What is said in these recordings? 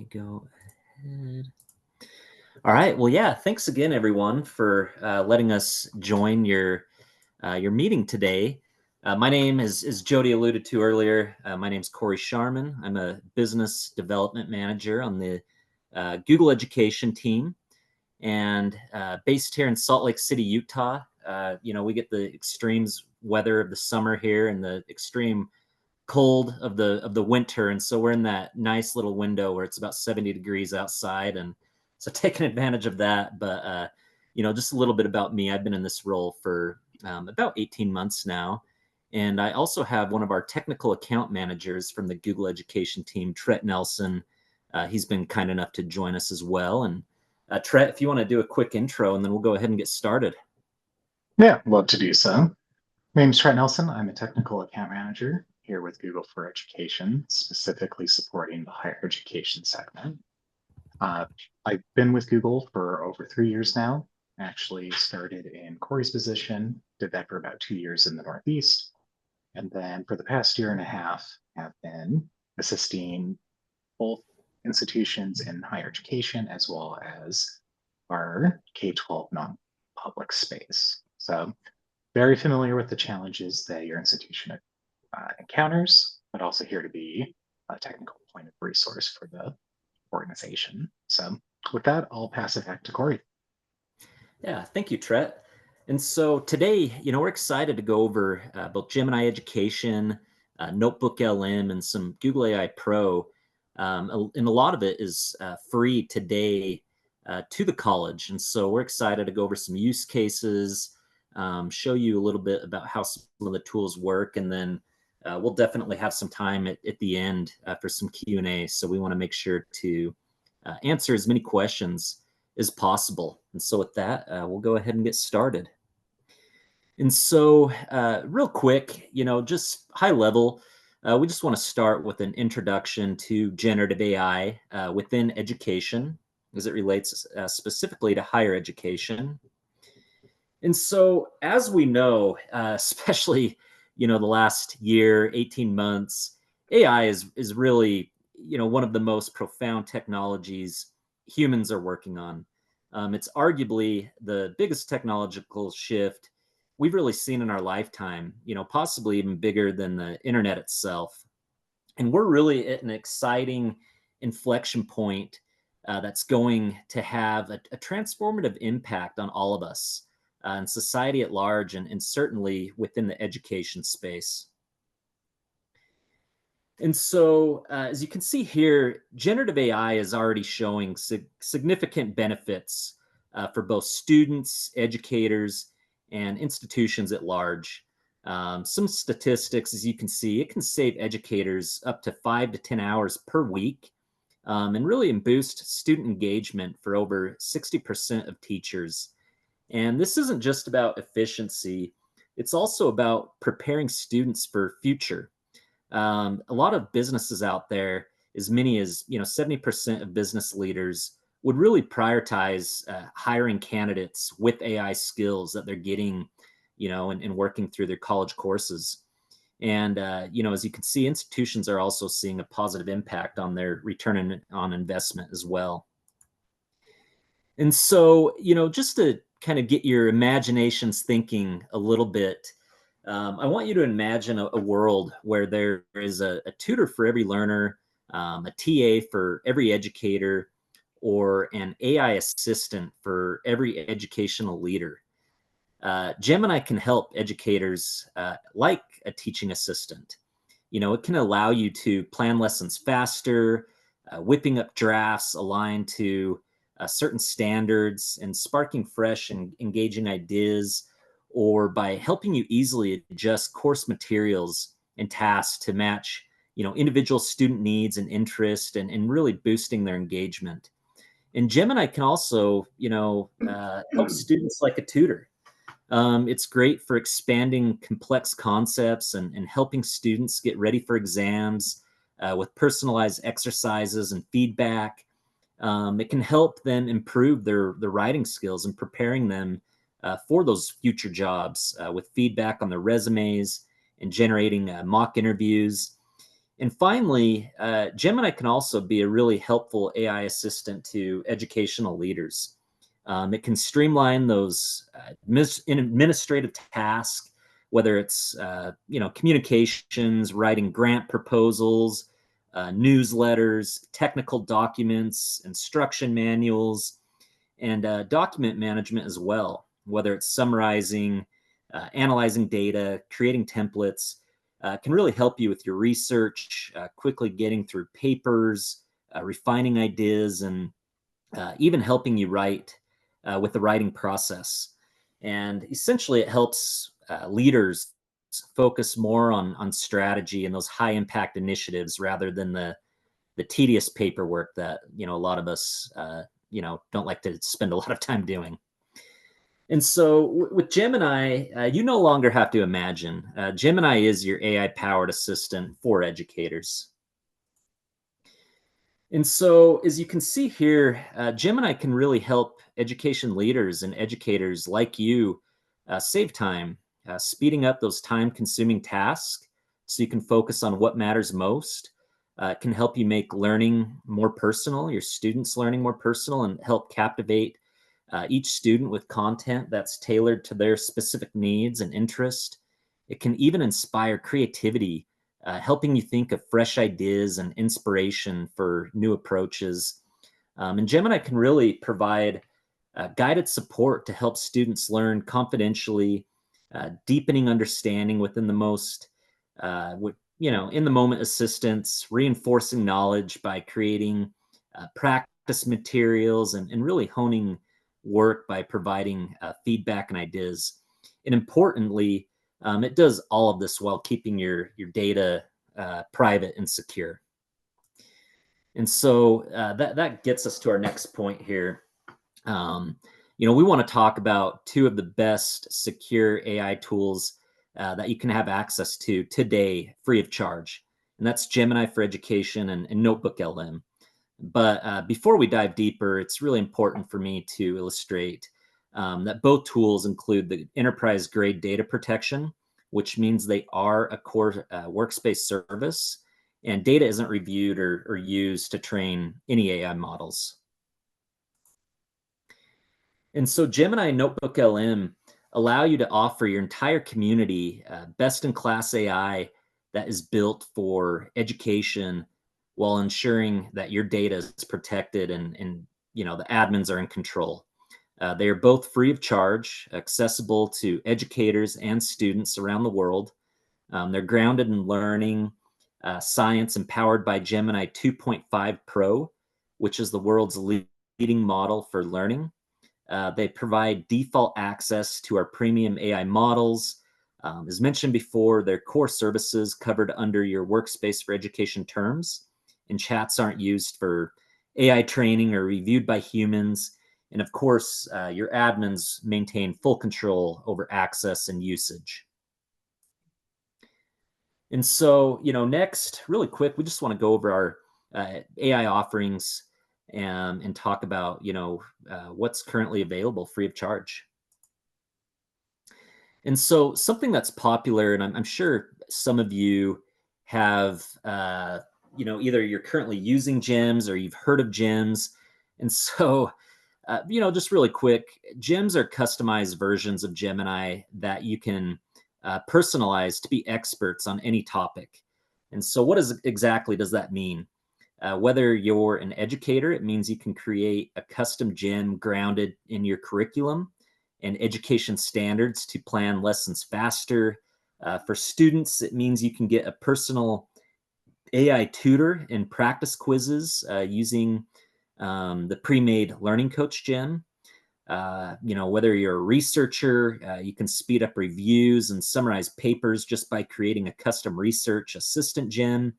me go ahead. All right. Well, yeah. Thanks again, everyone, for letting us join your meeting today. My name is, as Jody alluded to earlier, my name is Corey Sharman. I'm a business development manager on the Google Education team, and based here in Salt Lake City, Utah. We get the extremes weather of the summer here and the extreme cold of the winter, and so we're in that nice little window where it's about 70 degrees outside, and so taking advantage of that. But just a little bit about me. I've been in this role for about 18 months now, and I also have one of our technical account managers from the Google Education team, Tret Nelson. He's been kind enough to join us as well. And Tret, if you want to do a quick intro, and then we'll go ahead and get started. Yeah, love to do so. My name is Trent Nelson. I'm a technical account manager here with Google for Education, specifically supporting the higher education segment. I've been with Google for over 3 years now. Actually started in Corey's position, did that for about 2 years in the Northeast. And then for the past year and a half, have been assisting both institutions in higher education as well as our K-12 non-public space. So very familiar with the challenges that your institution encounters, but also here to be a technical point of resource for the organization. So with that, I'll pass it back to Corey. Yeah, thank you, Tret. And so today, we're excited to go over both Gemini Education, NotebookLM, and some Google AI Pro. And a lot of it is free today to the college. And so we're excited to go over some use cases, show you a little bit about how some of the tools work, and then we'll definitely have some time at the end for some Q&A. So we want to make sure to answer as many questions as possible. And so with that, we'll go ahead and get started. And so real quick, just high level, we just want to start with an introduction to generative AI within education as it relates specifically to higher education. And so as we know, especially, the last year, 18 months, AI is really, one of the most profound technologies humans are working on. It's arguably the biggest technological shift we've really seen in our lifetime, possibly even bigger than the internet itself. And we're really at an exciting inflection point that's going to have a transformative impact on all of us and society at large, and certainly within the education space. And so, as you can see here, generative AI is already showing significant benefits for both students, educators, and institutions at large. Some statistics, as you can see, it can save educators up to 5 to 10 hours per week, and really boost student engagement for over 60% of teachers. And this isn't just about efficiency, it's also about preparing students for future. A lot of businesses out there, as many as 70% of business leaders would really prioritize hiring candidates with AI skills that they're getting, and working through their college courses. And as you can see, institutions are also seeing a positive impact on their return on investment as well. And so, just to kind of get your imaginations thinking a little bit, I want you to imagine a world where there is a tutor for every learner, a TA for every educator, or an AI assistant for every educational leader. Gemini can help educators like a teaching assistant. It can allow you to plan lessons faster, whipping up drafts aligned to certain standards and sparking fresh and engaging ideas, or by helping you easily adjust course materials and tasks to match, individual student needs and interest, and really boosting their engagement. And Gemini can also, help students like a tutor. It's great for expanding complex concepts and helping students get ready for exams with personalized exercises and feedback. It can help them improve their writing skills and preparing them for those future jobs with feedback on their resumes and generating mock interviews. And finally, Gemini can also be a really helpful AI assistant to educational leaders. It can streamline those administrative tasks, whether it's communications, writing grant proposals, newsletters, technical documents, instruction manuals, and document management as well, whether it's summarizing, analyzing data, creating templates. Can really help you with your research, quickly getting through papers, refining ideas, and even helping you write with the writing process. And essentially, it helps leaders focus more on strategy and those high impact initiatives rather than the tedious paperwork that a lot of us don't like to spend a lot of time doing. And so with Gemini, you no longer have to imagine. Gemini is your AI powered assistant for educators. And so, as you can see here, Gemini can really help education leaders and educators like you save time, speeding up those time consuming tasks so you can focus on what matters most. It can help you make learning more personal, your students' learning more personal, and help captivate each student with content that's tailored to their specific needs and interest. It can even inspire creativity, helping you think of fresh ideas and inspiration for new approaches. And Gemini can really provide guided support to help students learn confidentially, deepening understanding within the most, in the moment assistance, reinforcing knowledge by creating practice materials, and really honing work by providing feedback and ideas. And importantly, it does all of this while keeping your data private and secure. And so that gets us to our next point here. We want to talk about two of the best secure AI tools that you can have access to today free of charge. And that's Gemini for Education and NotebookLM. But before we dive deeper, it's really important for me to illustrate that both tools include the enterprise-grade data protection, which means they are a core workspace service, and data isn't reviewed or used to train any AI models. And so Gemini and NotebookLM allow you to offer your entire community best-in-class AI that is built for education while ensuring that your data is protected and the admins are in control. They are both free of charge, accessible to educators and students around the world. They're grounded in learning science and powered by Gemini 2.5 Pro, which is the world's leading model for learning. They provide default access to our premium AI models. As mentioned before, their core services covered under your Workspace for Education terms, and chats aren't used for AI training or reviewed by humans. And of course, your admins maintain full control over access and usage. And so, next, really quick, we just want to go over our AI offerings and talk about, what's currently available free of charge. And so something that's popular, and I'm sure some of you have, either you're currently using GEMS or you've heard of GEMS. And so, just really quick, GEMS are customized versions of Gemini that you can personalize to be experts on any topic. And so what exactly does that mean? Whether you're an educator, it means you can create a custom gem grounded in your curriculum and education standards to plan lessons faster. For students, it means you can get a personal AI tutor and practice quizzes using the pre-made Learning Coach gem. Whether you're a researcher, you can speed up reviews and summarize papers just by creating a custom research assistant gem.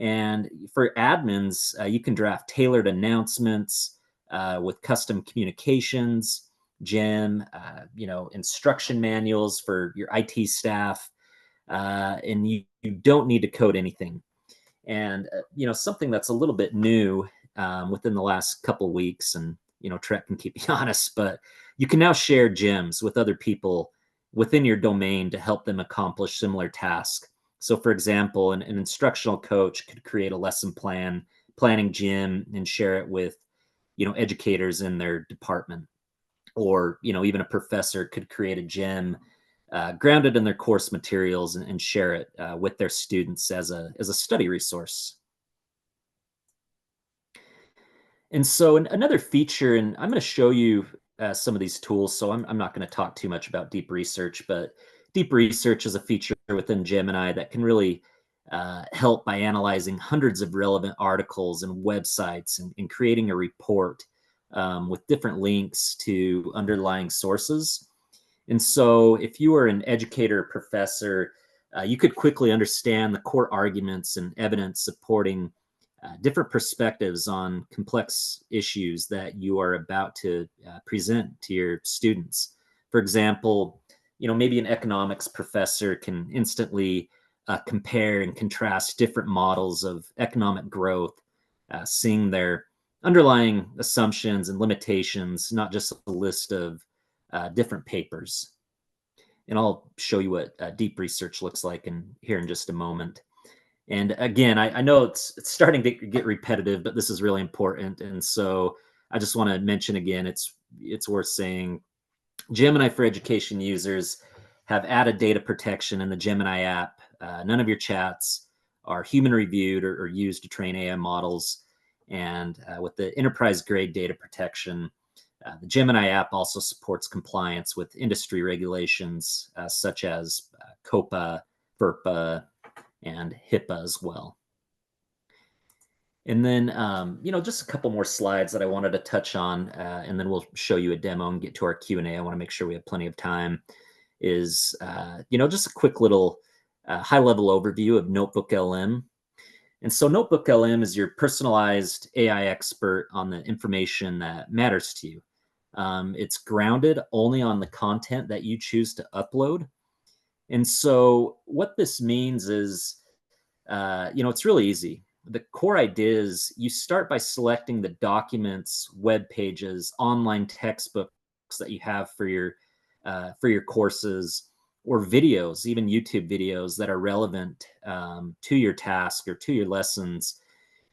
And for admins, you can draft tailored announcements with custom communications, gem, instruction manuals for your IT staff, and you don't need to code anything. And, something that's a little bit new within the last couple of weeks, and, Trek can keep me honest, but you can now share gems with other people within your domain to help them accomplish similar tasks So for example, an instructional coach could create a lesson planning gym and share it with, educators in their department. Or, even a professor could create a gym grounded in their course materials and share it with their students as a study resource. And so another feature, and I'm going to show you some of these tools. So I'm not going to talk too much about deep research, but deep research is a feature within Gemini that can really help by analyzing hundreds of relevant articles and websites and creating a report with different links to underlying sources. And so if you are an educator or professor, you could quickly understand the core arguments and evidence supporting different perspectives on complex issues that you are about to present to your students. For example, maybe an economics professor can instantly compare and contrast different models of economic growth, seeing their underlying assumptions and limitations, not just a list of different papers. And I'll show you what deep research looks like here in just a moment. And again, I know it's starting to get repetitive, but this is really important. And so I just want to mention again, it's worth saying Gemini for Education users have added data protection in the Gemini app. None of your chats are human reviewed or used to train AI models. And with the enterprise grade data protection, the Gemini app also supports compliance with industry regulations such as COPA, FERPA, and HIPAA as well. And then, just a couple more slides that I wanted to touch on, and then we'll show you a demo and get to our Q&A. I want to make sure we have plenty of time. Is, just a quick little high-level overview of NotebookLM. And so NotebookLM is your personalized AI expert on the information that matters to you. It's grounded only on the content that you choose to upload. And so what this means is, it's really easy. The core idea is you start by selecting the documents, web pages, online textbooks that you have for your courses, or videos, even YouTube videos that are relevant to your task or to your lessons.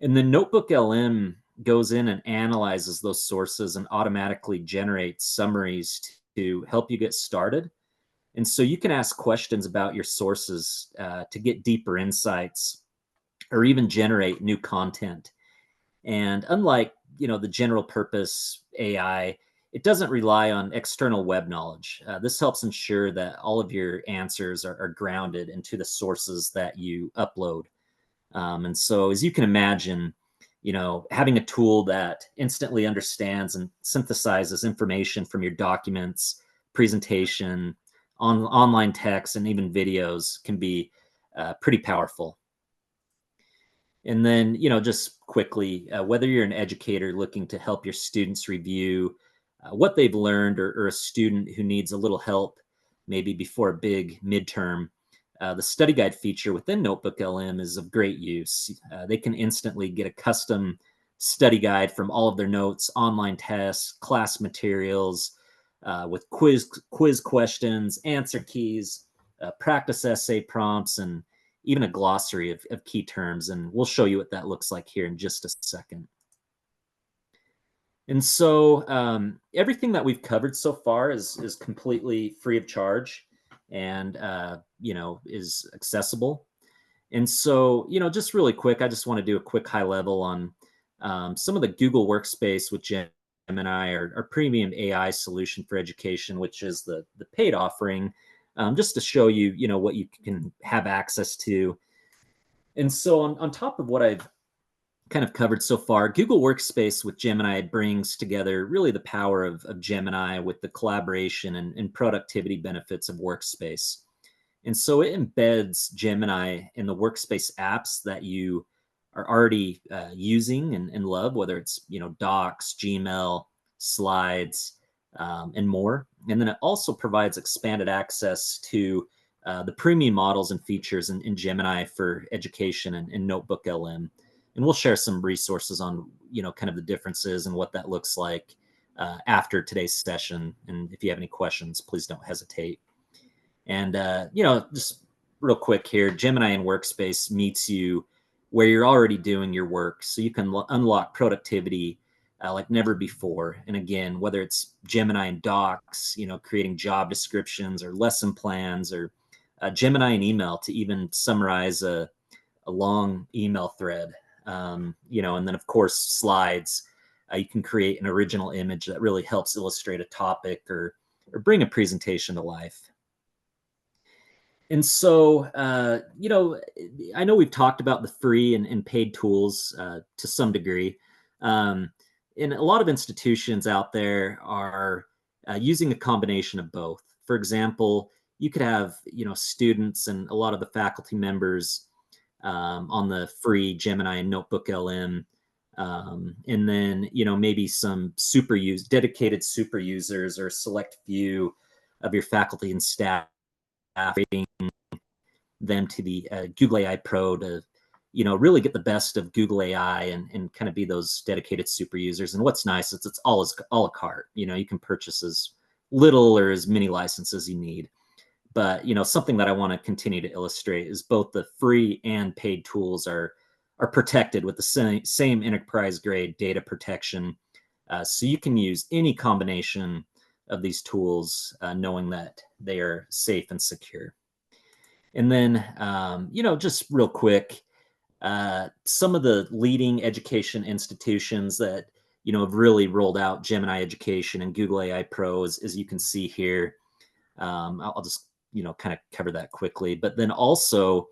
And the NotebookLM goes in and analyzes those sources and automatically generates summaries to help you get started. And so you can ask questions about your sources to get deeper insights or even generate new content. And unlike, the general purpose AI, it doesn't rely on external web knowledge. This helps ensure that all of your answers are grounded into the sources that you upload. And so, as you can imagine, having a tool that instantly understands and synthesizes information from your documents, presentation, online text, and even videos can be pretty powerful. And then, just quickly, whether you're an educator looking to help your students review what they've learned, or a student who needs a little help, maybe before a big midterm, the study guide feature within NotebookLM is of great use. They can instantly get a custom study guide from all of their notes, online tests, class materials, with quiz questions, answer keys, practice essay prompts, and even a glossary of key terms. And we'll show you what that looks like here in just a second. And so everything that we've covered so far is completely free of charge and, is accessible. And so, just really quick, I just want to do a quick high level on some of the Google Workspace with Gemini, our premium AI solution for education, which is the paid offering, just to show you, what you can have access to. And so on top of what I've kind of covered so far, Google Workspace with Gemini brings together really the power of Gemini with the collaboration and productivity benefits of Workspace. And so it embeds Gemini in the Workspace apps that you are already using and love, whether it's, Docs, Gmail, Slides, and more. And then it also provides expanded access to the premium models and features in Gemini for education and NotebookLM. And we'll share some resources on, kind of the differences and what that looks like after today's session. And if you have any questions, please don't hesitate. And, just real quick here, Gemini in Workspace meets you where you're already doing your work. So you can unlock productivity like never before. And again, whether it's Gemini in Docs, creating job descriptions or lesson plans, or Gemini in email to even summarize a long email thread, and then of course slides. You can create an original image that really helps illustrate a topic or bring a presentation to life. And so, I know we've talked about the free and paid tools to some degree. Um, and a lot of institutions out there are using a combination of both. For example, you could have, students and a lot of the faculty members on the free Gemini and NotebookLM. And then, maybe some dedicated super users or select few of your faculty and staff rating them to the Google AI Pro to, really get the best of Google AI and kind of be those dedicated super users. And what's nice is it's all a la carte. You can purchase as little or as many licenses you need. But something that I want to continue to illustrate is both the free and paid tools are protected with the same enterprise grade data protection. So you can use any combination of these tools, knowing that they are safe and secure. And then, just real quick, some of the leading education institutions that have really rolled out Gemini Education and Google AI Pro, as you can see here. I'll just kind of cover that quickly. But then also,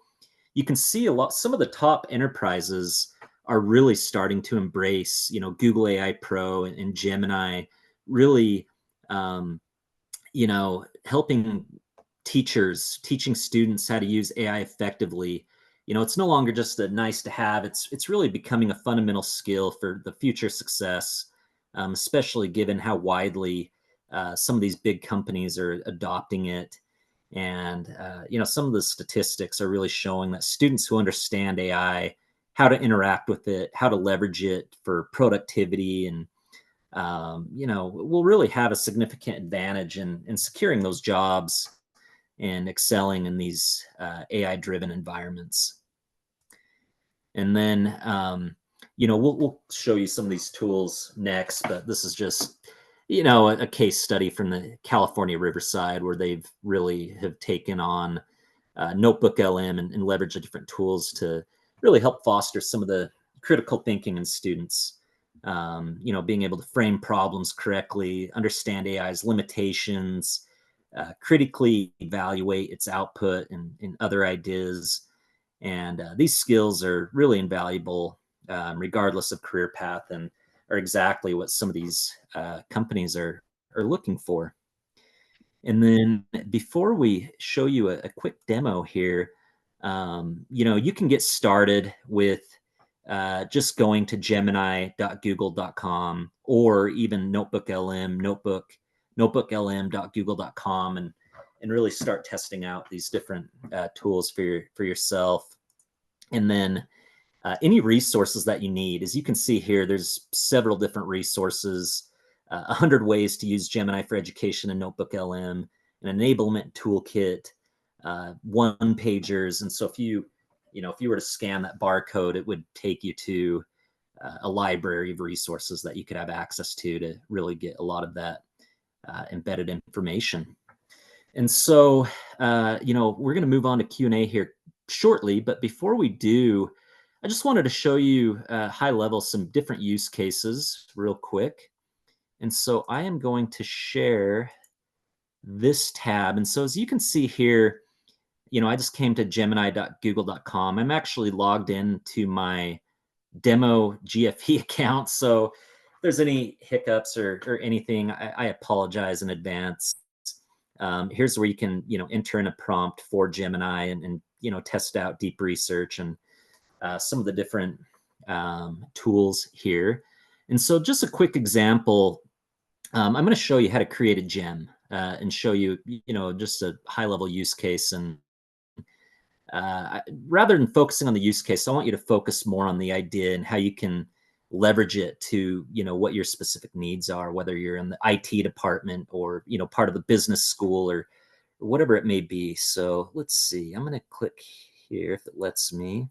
you can see some of the top enterprises are really starting to embrace, Google AI Pro and Gemini, really, helping teaching students how to use AI effectively. It's no longer just a nice to have. It's really becoming a fundamental skill for the future success, especially given how widely some of these big companies are adopting it. And, some of the statistics are really showing that students who understand AI, how to interact with it, how to leverage it for productivity, and, will really have a significant advantage in securing those jobs and excelling in these AI-driven environments. And then, we'll show you some of these tools next, but this is just a case study from the California Riverside where they've really have taken on NotebookLM and leveraged the different tools to really help foster some of the critical thinking in students. Being able to frame problems correctly, understand AI's limitations, critically evaluate its output and other ideas. And these skills are really invaluable regardless of career path, and are exactly what some of these companies are looking for. And then before we show you a quick demo here, you can get started with just going to gemini.google.com or even NotebookLM, notebooklm.google.com, and really start testing out these different tools for yourself. And then any resources that you need. As you can see here, there's several different resources, 100 ways to use Gemini for education and NotebookLM, an enablement toolkit, one-pagers. And so if you were to scan that barcode, it would take you to a library of resources that you could have access to really get a lot of that embedded information. And so, we're going to move on to Q&A here shortly. But before we do, I just wanted to show you high level some different use cases real quick. And so I am going to share this tab. And so as you can see here, I just came to gemini.google.com. I'm actually logged into my demo GFE account. So if there's any hiccups or anything, I apologize in advance. Here's where you can, enter in a prompt for Gemini and test out deep research and some of the different tools here. And so just a quick example, I'm going to show you how to create a gem and show you, just a high level use case. And rather than focusing on the use case, I want you to focus more on the idea and how you can leverage it to, what your specific needs are, whether you're in the IT department or, part of the business school or whatever it may be. So let's see, I'm going to click here if it lets me.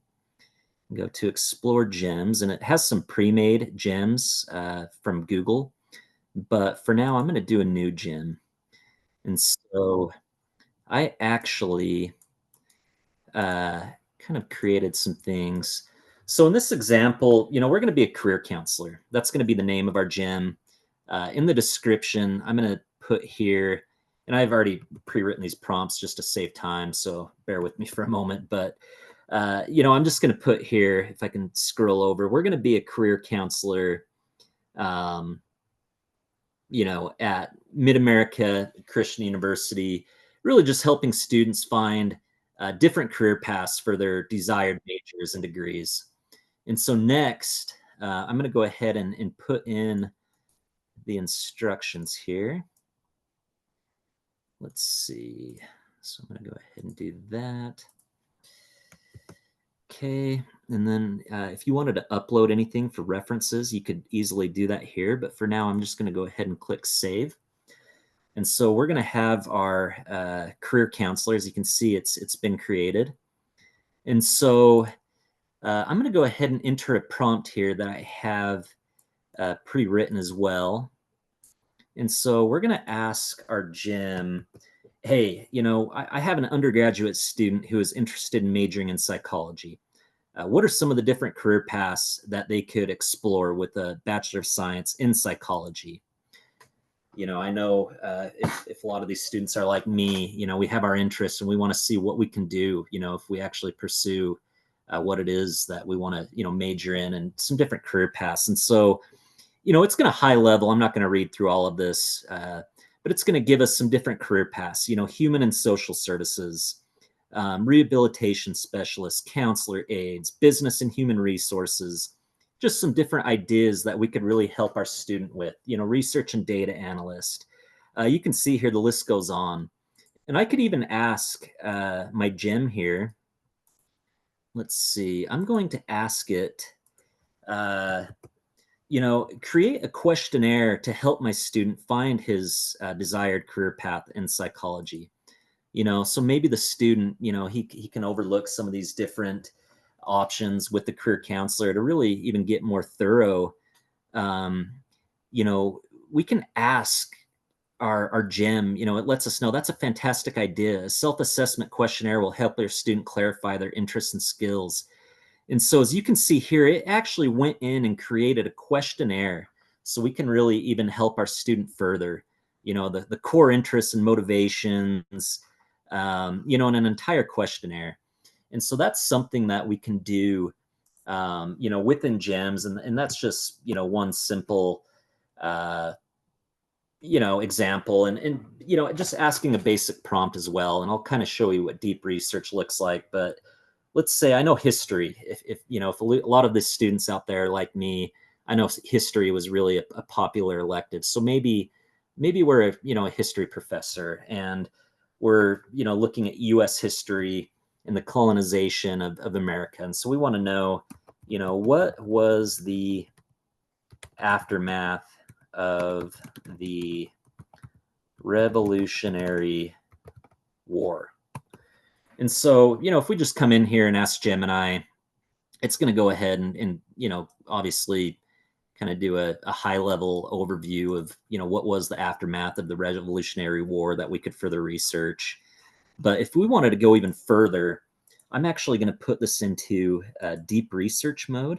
Go to explore gems, and it has some pre-made gems from Google. But for now, I'm going to do a new gem. And so I actually kind of created some things. So in this example, we're going to be a career counselor. That's going to be the name of our gem. In the description, I'm going to put here, and I've already pre-written these prompts just to save time, so bear with me for a moment. But I'm just going to put here, if I can scroll over, we're going to be a career counselor, um, at Mid-America Christian University, really just helping students find different career paths for their desired majors and degrees. And so next, I'm going to go ahead and put in the instructions here. Let's see. So I'm going to go ahead and do that. Okay, and then if you wanted to upload anything for references, you could easily do that here. But for now, I'm just going to go ahead and click Save. And so we're going to have our career counselor. As you can see, it's been created. And so I'm going to go ahead and enter a prompt here that I have pre-written as well. And so we're going to ask our gem, hey, I have an undergraduate student who is interested in majoring in psychology. What are some of the different career paths that they could explore with a Bachelor of Science in psychology? I know if a lot of these students are like me, we have our interests and we want to see what we can do, if we actually pursue what it is that we want to, major in, and some different career paths. And so, it's going to high level. I'm not going to read through all of this, but it's going to give us some different career paths, human and social services, rehabilitation specialist, counselor aides, business and human resources, just some different ideas that we could really help our student with, research and data analyst. You can see here the list goes on. And I could even ask my gem here. Let's see. I'm going to ask it, create a questionnaire to help my student find his desired career path in psychology. So maybe the student, he can overlook some of these different options with the career counselor to really even get more thorough. um, we can ask our gem, it lets us know that's a fantastic idea. A self-assessment questionnaire will help their student clarify their interests and skills. And so as you can see here, it actually went in and created a questionnaire so we can really even help our student further, the core interests and motivations, in an entire questionnaire. And so that's something that we can do, within GEMS. And that's just, one simple, uh, example, and just asking a basic prompt as well. And I'll kind of show you what deep research looks like. But let's say I know history. If a lot of the students out there like me, I know history was really a popular elective. So maybe we're a history professor, and we're looking at U.S. history and the colonization of America. And so we want to know, what was the aftermath of the Revolutionary War. And so, if we just come in here and ask Gemini, it's going to go ahead and obviously kind of do a high level overview of, what was the aftermath of the Revolutionary War that we could further research. But if we wanted to go even further, I'm actually going to put this into deep research mode.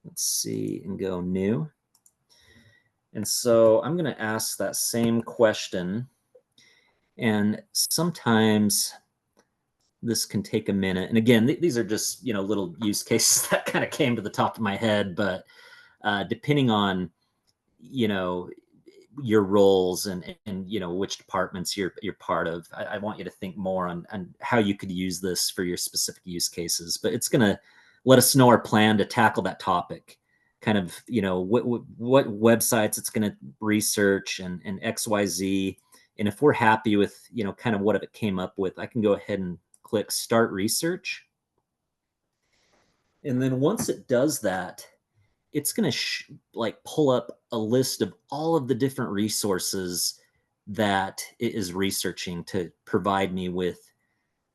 Let's see, and go new. And so I'm going to ask that same question. And sometimes this can take a minute. And again, these are just, little use cases that kind of came to the top of my head. But depending on, your roles and which departments you're part of, I want you to think more on how you could use this for your specific use cases. But it's going to let us know our plan to tackle that topic, kind of, what websites it's going to research and XYZ. And if we're happy with, kind of what it came up with, I can go ahead and click Start Research. And then once it does that, it's going to pull up a list of all of the different resources that it is researching to provide me with,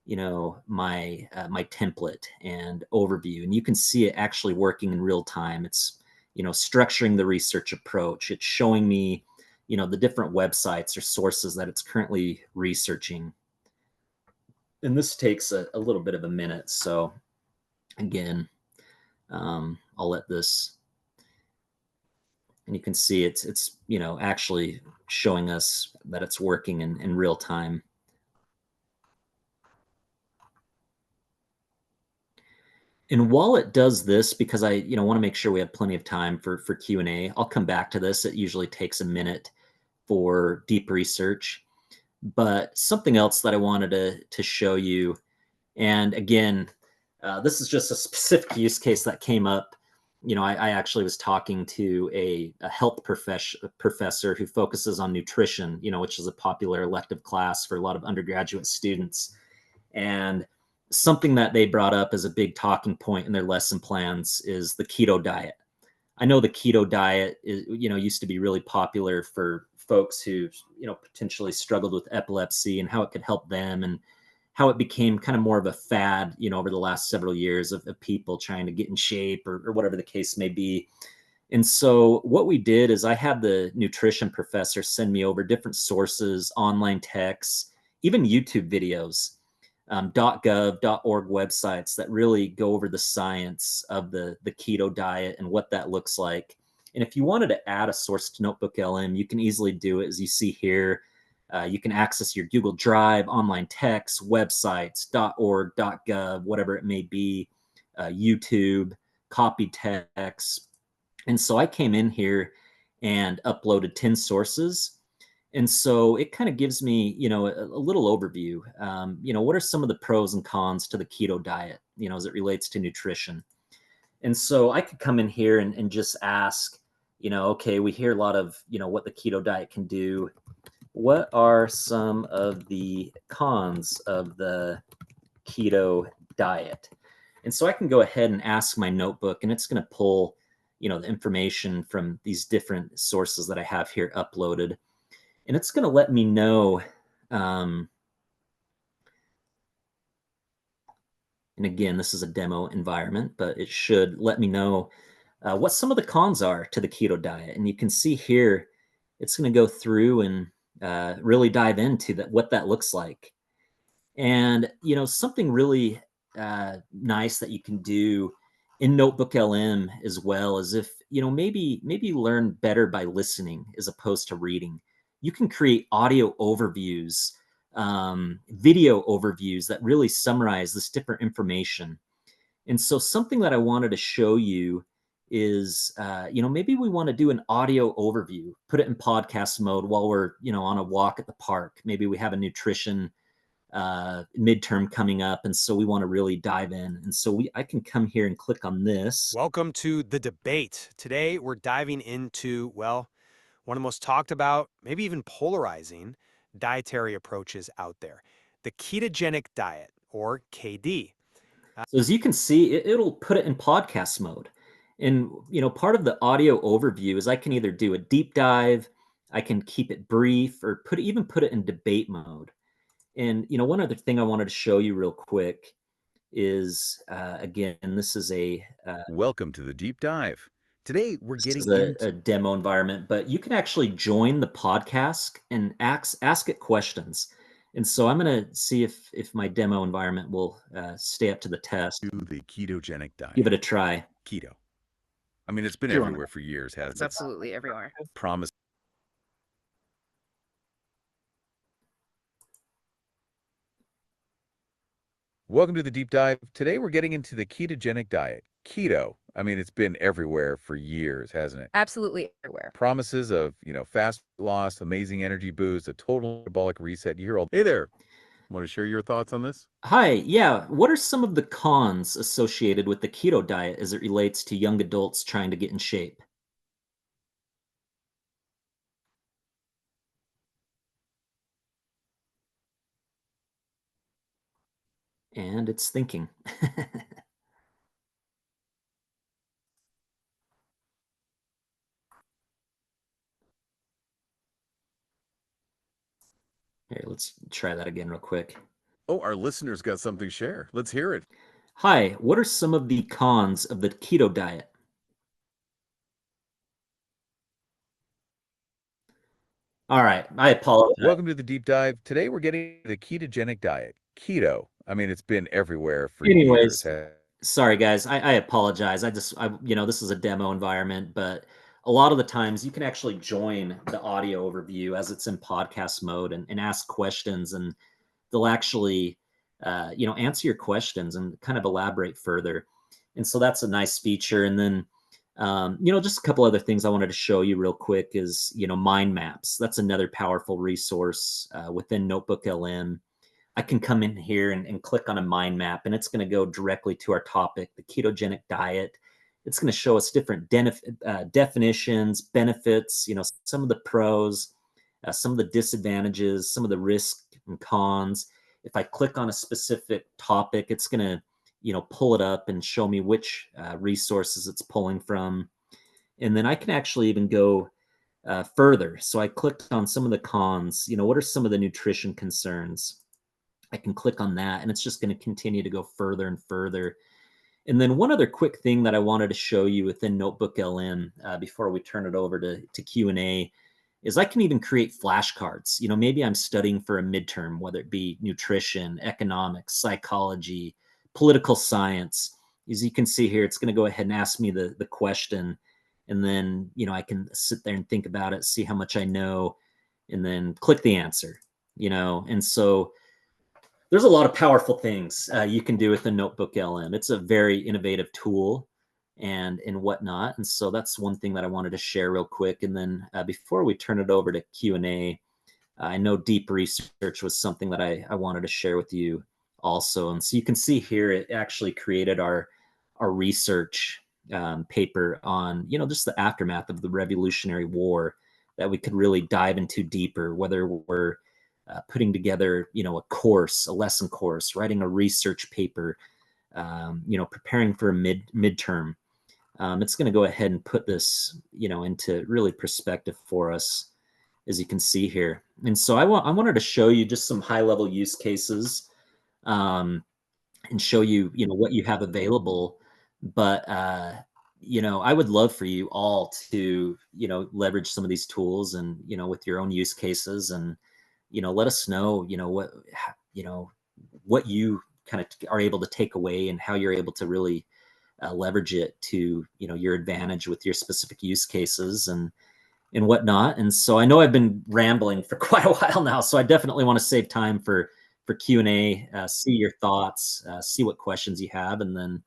my template and overview. And you can see it actually working in real time. It's, structuring the research approach. It's showing me, the different websites or sources that it's currently researching. And this takes a little bit of a minute. So again, I'll let this, and you can see it's actually showing us that it's working in real time. And while it does this, because I want to make sure we have plenty of time for Q&A, I'll come back to this. It usually takes a minute for deep research. But something else that I wanted to show you, and again, this is just a specific use case that came up. I actually was talking to a health professor who focuses on nutrition, which is a popular elective class for a lot of undergraduate students. And something that they brought up as a big talking point in their lesson plans is the keto diet. I know the keto diet is, used to be really popular for folks who, potentially struggled with epilepsy, and how it could help them, and how it became kind of more of a fad, over the last several years of people trying to get in shape, or whatever the case may be. And so what we did is I had the nutrition professor send me over different sources, online texts, even YouTube videos, .gov, .org websites that really go over the science of the keto diet and what that looks like. And if you wanted to add a source to NotebookLM, you can easily do it, as you see here. You can access your Google Drive, online text, websites, .org, .gov, whatever it may be, YouTube, copy text. And so I came in here and uploaded 10 sources. And so it kind of gives me, a little overview. What are some of the pros and cons to the keto diet, as it relates to nutrition? And so I could come in here and just ask, okay, we hear a lot of, what the keto diet can do. What are some of the cons of the keto diet? And so I can go ahead and ask my notebook, and it's going to pull, the information from these different sources that I have here uploaded. And it's going to let me know, and again, this is a demo environment, but it should let me know what some of the cons are to the keto diet. And you can see here, it's going to go through and really dive into what that looks like. And, something really nice that you can do in NotebookLM as well is, if, maybe learn better by listening as opposed to reading. You can create audio overviews, video overviews that really summarize this different information. And so something that I wanted to show you is, maybe we want to do an audio overview, put it in podcast mode while we're, on a walk at the park. Maybe we have a nutrition midterm coming up, and so we want to really dive in. And so I can come here and click on this. Welcome to the debate. Today we're diving into, well, one of the most talked about, maybe even polarizing dietary approaches out there, the ketogenic diet, or KD. So as you can see, it'll put it in podcast mode. And part of the audio overview is I can either do a deep dive, I can keep it brief, or even put it in debate mode. And one other thing I wanted to show you real quick is, again, this is Welcome to the deep dive. Today we're this is getting a into demo environment, but you can actually join the podcast and ask it questions. And so I'm going to see if my demo environment will stay up to the test. the ketogenic Give it diet. a try. Keto. I mean, it's been Do you want everywhere for years, It's hasn't it? absolutely everywhere. Promise. Welcome to the deep dive. Today we're getting into the ketogenic diet. Keto. I mean, it's been everywhere for years, hasn't it? Absolutely everywhere. Promises of, fast loss, amazing energy boost, a total metabolic reset. You hear all. Hey there. Want to share your thoughts on this? Hi, yeah. What are some of the cons associated with the keto diet as it relates to young adults trying to get in shape? And it's thinking. Here, let's try that again real quick. Oh, our listeners got something to share. Let's hear it. Hi, what are some of the cons of the keto diet? All right, I apologize. Welcome to the deep dive. Today we're getting the ketogenic diet. Keto. I mean, it's been everywhere for years. Anyways, sorry guys, I apologize. This is a demo environment, but a lot of the times you can actually join the audio overview as it's in podcast mode and ask questions, and they'll actually, answer your questions and kind of elaborate further. And so that's a nice feature. And then, just a couple other things I wanted to show you real quick is, mind maps. That's another powerful resource within NotebookLM. I can come in here and click on a mind map, and it's going to go directly to our topic, the ketogenic diet. It's going to show us different definitions, benefits, some of the pros, some of the disadvantages, some of the risks and cons. If I click on a specific topic, it's going to, pull it up and show me which resources it's pulling from. And then I can actually even go further. So I clicked on some of the cons. What are some of the nutrition concerns? I can click on that, and it's just going to continue to go further and further. And then one other quick thing that I wanted to show you within NotebookLM before we turn it over to Q&A is I can even create flashcards. Maybe I'm studying for a midterm, whether it be nutrition, economics, psychology, political science. As you can see here, it's going to go ahead and ask me the question. And then, I can sit there and think about it, see how much I know, and then click the answer, And so there's a lot of powerful things you can do with the NotebookLM. It's a very innovative tool and whatnot. And so that's one thing that I wanted to share real quick. And then before we turn it over to Q&A, I know deep research was something that I wanted to share with you also. And so you can see here, it actually created our research paper on, just the aftermath of the Revolutionary War that we could really dive into deeper, whether we're putting together, a course, a lesson course, writing a research paper, preparing for a midterm. It's going to go ahead and put this, into really perspective for us, as you can see here. And so I wanted to show you just some high level use cases, and show you, what you have available. But, I would love for you all to, leverage some of these tools and, with your own use cases, and, let us know, what you kind of are able to take away and how you're able to really leverage it to, your advantage with your specific use cases and whatnot. And so I know I've been rambling for quite a while now, so I definitely want to save time for Q&A, see your thoughts, see what questions you have, and then,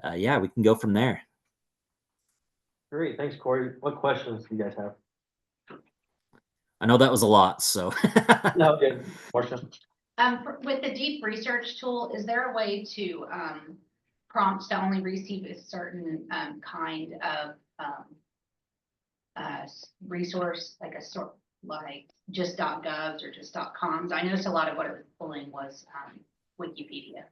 we can go from there. Great, thanks, Corey. What questions do you guys have? I know that was a lot, so. No, good. Marcia? With the deep research tool, is there a way to prompt to only receive a certain kind of resource, like like just .govs or just .coms? I noticed a lot of what it was pulling was Wikipedia.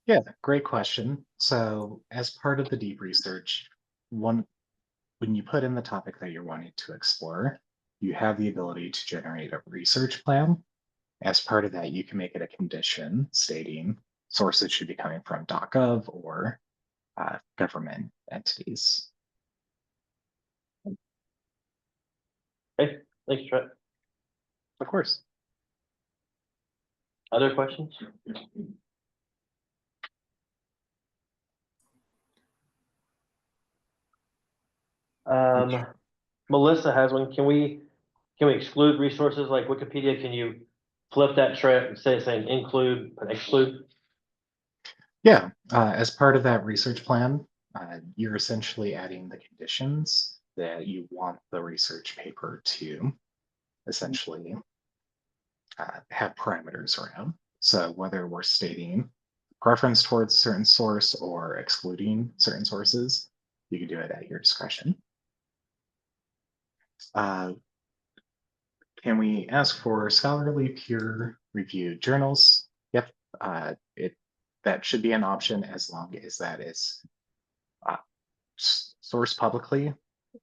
Yeah, great question. So as part of the deep research, when you put in the topic that you're wanting to explore, you have the ability to generate a research plan. As part of that, you can make it a condition stating sources should be coming from .gov or government entities. Okay, thanks, Trent. Of course. Other questions? Melissa has one. Can we exclude resources like Wikipedia? Can you flip that, Trent, instead of saying include, but exclude? Yeah, as part of that research plan, you're essentially adding the conditions that you want the research paper to essentially have parameters around. So whether we're stating preference towards a certain source or excluding certain sources, you can do it at your discretion. Can we ask for scholarly peer-reviewed journals? Yep, that should be an option as long as that is sourced publicly.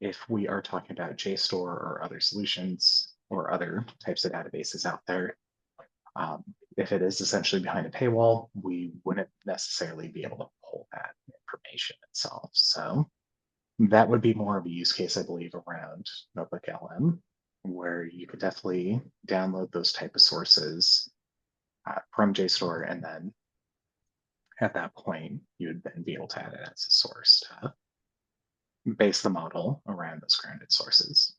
If we are talking about JSTOR or other solutions, or other types of databases out there. If it is essentially behind a paywall, we wouldn't necessarily be able to pull that information itself. So that would be more of a use case, I believe, around NotebookLM, where you could definitely download those type of sources from JSTOR, and then at that point, you would then be able to add it as a source to base the model around those grounded sources.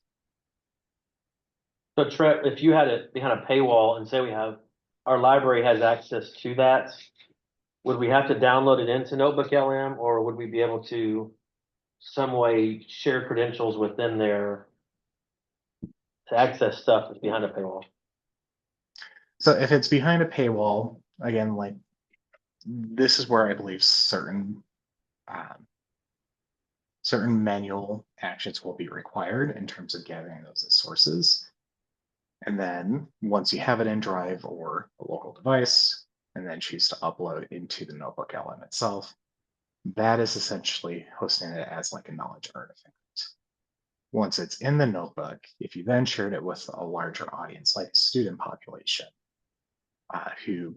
So Trent, if you had it behind a paywall and say our library has access to that, would we have to download it into NotebookLM, or would we be able to some way share credentials within there to access stuff that's behind a paywall? So if it's behind a paywall, again, like this is where I believe certain manual actions will be required in terms of gathering those as sources. And then once you have it in Drive or a local device, and then choose to upload into the NotebookLM itself, that is essentially hosting it as like a knowledge artifact. Once it's in the notebook, if you then shared it with a larger audience, like a student population, who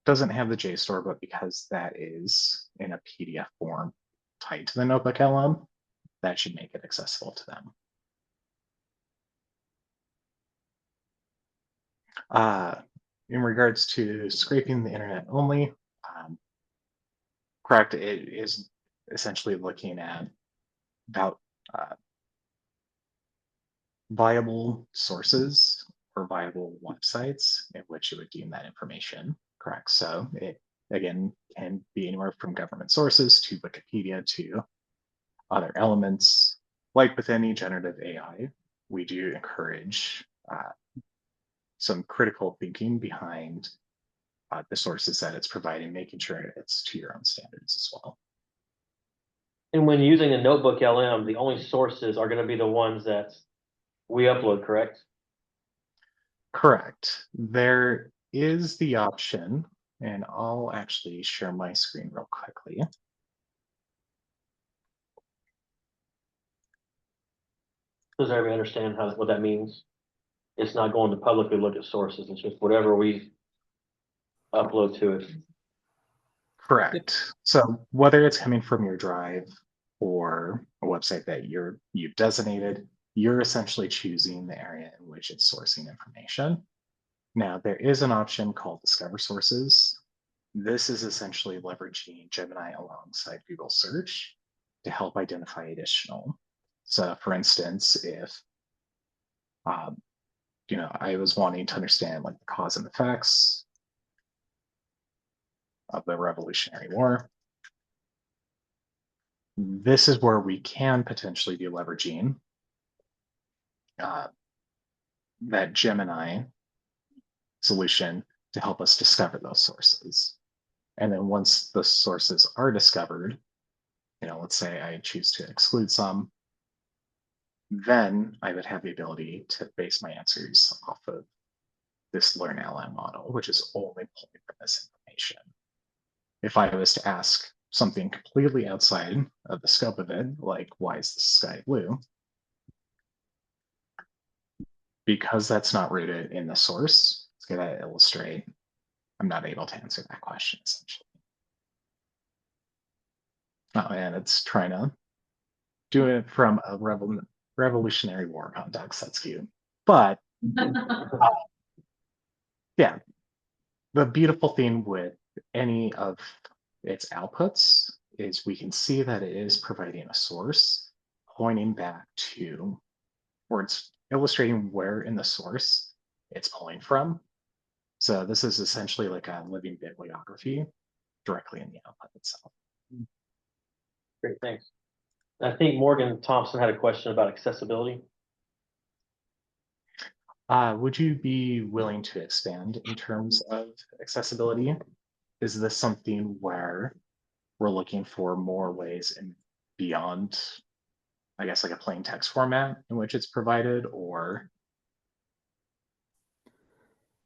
doesn't have the JSTOR, but because that is in a PDF form tied to the NotebookLM, that should make it accessible to them. In regards to scraping the internet only, correct, it is essentially looking at about viable sources or viable websites in which it would deem that information correct. So it, again, can be anywhere from government sources to Wikipedia to other elements. Like with any generative AI, we do encourage some critical thinking behind the sources that it's providing, making sure it's to your own standards as well. And when using a NotebookLM, the only sources are going to be the ones that we upload, correct? Correct. There is the option, and I'll actually share my screen real quickly. Does everybody understand what that means? It's not going to publicly look at sources. It's just whatever we upload to it. Correct. So whether it's coming from your Drive or a website that you've designated, you're essentially choosing the area in which it's sourcing information. Now, there is an option called Discover Sources. This is essentially leveraging Gemini alongside Google Search to help identify additional. So for instance, if I was wanting to understand like the cause and effects of the Revolutionary War, this is where we can potentially be leveraging that Gemini solution to help us discover those sources. And then once the sources are discovered, let's say I choose to exclude some, then I would have the ability to base my answers off of this LearnLM model, which is only pulling from this information. If I was to ask something completely outside of the scope of it, like why is the sky blue? Because that's not rooted in the source, it's going to illustrate, I'm not able to answer that question essentially. Oh, and it's trying to do it from a Revolutionary War context. That's cute. But yeah, the beautiful thing with any of its outputs is we can see that it is providing a source pointing back to, or it's illustrating where in the source it's pulling from. So this is essentially like a living bibliography directly in the output itself. Great, thanks. I think Morgan Thompson had a question about accessibility. Would you be willing to expand in terms of accessibility? Is this something where we're looking for more ways and beyond, I guess, like a plain text format in which it's provided, or?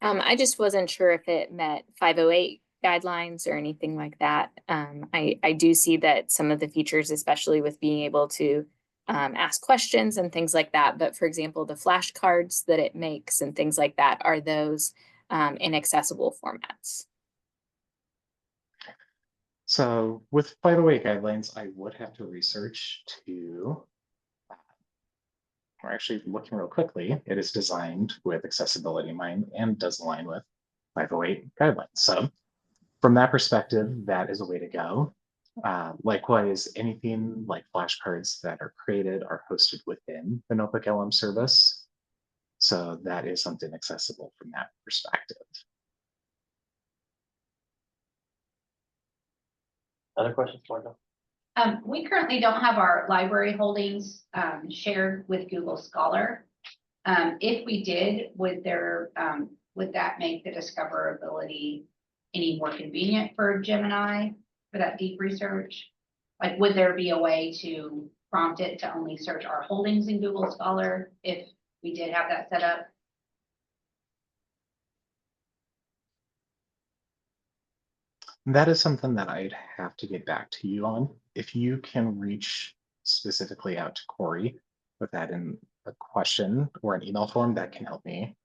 I just wasn't sure if it met 508 guidelines or anything like that. I do see that some of the features, especially with being able to ask questions and things like that. But for example, the flashcards that it makes and things like that, are those in accessible formats? So with 508 guidelines, I would have to research to, we're actually looking real quickly. It is designed with accessibility in mind and does align with 508 guidelines. So from that perspective, that is a way to go. Likewise, anything like flashcards that are created are hosted within the NotebookLM service. So that is something accessible from that perspective. Other questions, Marco? We currently don't have our library holdings shared with Google Scholar. If we did, would that make the discoverability any more convenient for Gemini for that deep research? Like, would there be a way to prompt it to only search our holdings in Google Scholar if we did have that set up? That is something that I'd have to get back to you on. If you can reach specifically out to Corey with that in a question or an email form, that can help me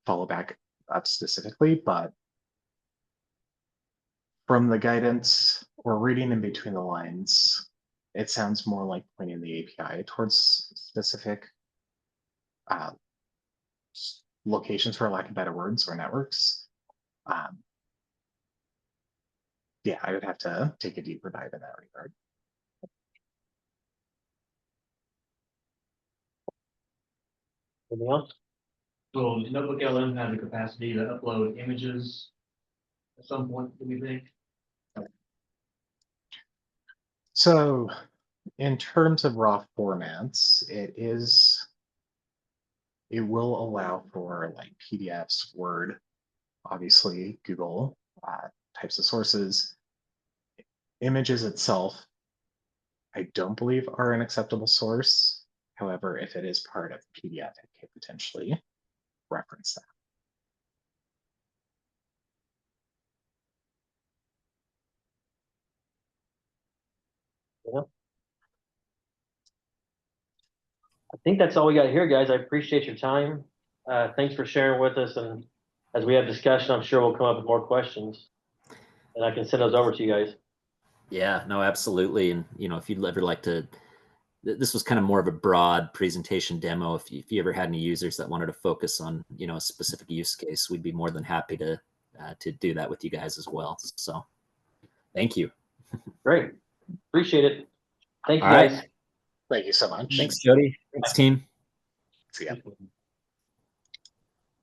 follow back up specifically. But from the guidance or reading in between the lines, it sounds more like pointing the API towards specific locations, for lack of better words, or networks. Yeah, I would have to take a deeper dive in that regard. Anything else? Will NotebookLM have the capacity to upload images at some point, do we think? So in terms of raw formats, it will allow for like PDFs, Word, obviously Google types of sources. Images itself, I don't believe are an acceptable source. However, if it is part of PDF, it could potentially reference that. Yeah. I think that's all we got here, guys. I appreciate your time. Thanks for sharing with us. And as we have discussion, I'm sure we'll come up with more questions. And I can send those over to you guys. Yeah, no, absolutely. And, if you'd ever like to, this was kind of more of a broad presentation demo. If you ever had any users that wanted to focus on, a specific use case, we'd be more than happy to do that with you guys as well. So thank you. Great. Appreciate it. Thank you, All right. guys. Thank you so much. Thanks, Jody. Thanks, team. See ya.